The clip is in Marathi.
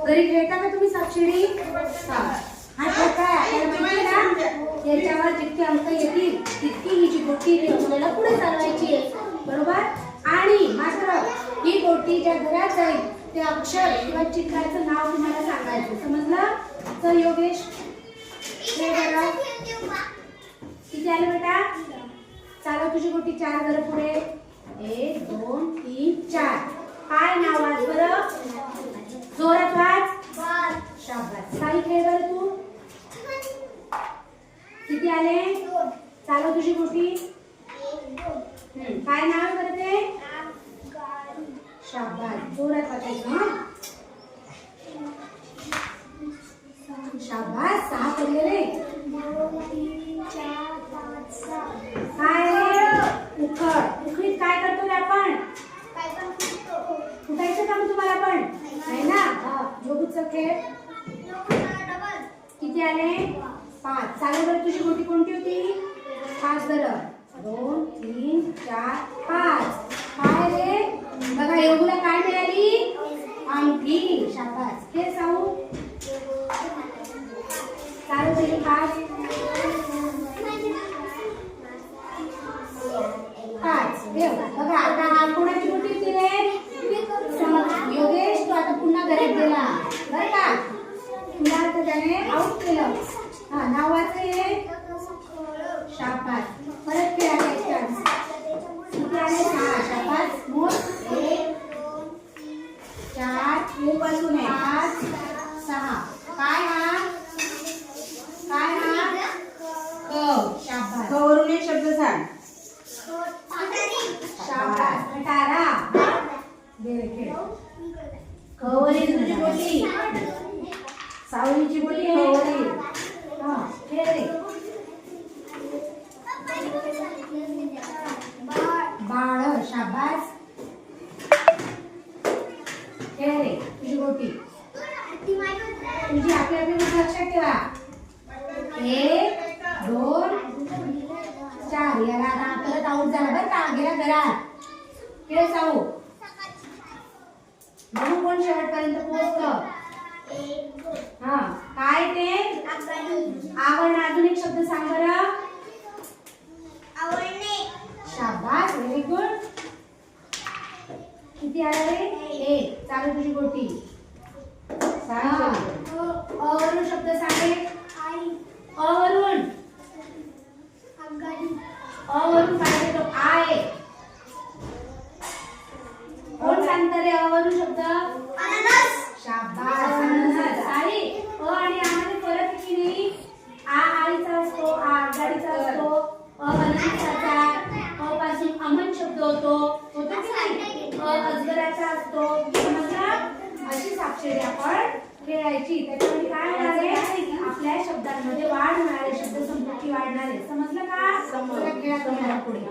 घरी खेळता का तुम्ही सापशिडी? हा खेळ काय आपल्याला माहिती ना, याच्यावर जितके अंक येतील तितकी ही जी गोटी आपल्याला पुढे चालवायची आहे, बरोबर? आणि मात्र ही गोटी ज्या घरात जाईल ते अक्षर किंवा चित्राचं नाव तुम्हाला सांगायचं, समजलं? तर योगेश हे बघा किती आले बेटा? चालव तुझी गोटी 4 घर पुढे. 1 2 3 4. काय नाव वाच बरं? जोरात वाच. शाबास. साई खेळ बरं तू. किती आले? चालव तुझी गोटी. काय नाव बरं ते? शाबास. जोरात वाचायचं हा. शाबास. 6 पडलेले. काय उखळ. उखळीत काय करतो आपण? उठायचं काम तुम्हाला पण आहे ना? जोगूचा खेळ. किती आले? 5. चालू बरं तुझी गोटी कोणती होती? 5 बरं. 2 3 4 5. काय रे? बघा योगूला काय मिळाली? अंगठी. शाबास. खेळ साऊ. चालू तुझी 5. 5. बघा आता हा कोणाची गोटी होती रे? योगेश तू आता पुन्हा घरात गेला बरं का? तुला आता त्याने आउट केलं. हा नाव वाचले. शाबास. परत खेळायचा चान्स. किती आले? 6. शाबास. मोठ 1 4 5 6. काय हा? काय हा? क. शाबास. क वरून एक शब्द सांग. शाबास. खटारा. खवरील तुझी गोटी. सावलीची गोटी खवरील. हा खेळ रे. बाळ. शाबास. खेळ रे तुझी गोटी. तुझी आपली आपली गोटी लक्षात ठेवा. 1 2 4. याला आता परत आऊट झाला बरं का? गेला घरात. खेळ साऊ. म्हणून कोण शेवटपर्यंत पोहोचलं? हा काय ते? आवडणं. अजून एक शब्द सांग बरं. शाबास. Very good. किती आला रे? 1. चालू तुझी गोटी. अवरून शब्द सांगे. अवरून. अवरून काय येतो? आहे. कोण सांगतं रे अवरून शब्द? शाबास. अननस. साई अ आणि आ मध्ये फरक आहे की नाही? आ आईचा असतो, आ आघाडीचा असतो, अ अननसाचा, अ पासून अमन शब्द होतो की नाही? अ अजगराचा असतो. समजलं? अशी सापशिडी आपण खेळायची. त्याच्यामध्ये काय होणार आहे? आपल्या शब्दांमध्ये वाढ होणार आहे, शब्द संपत्ती वाढणार आहे. समजलं का? समजलं. खेळा पुढे.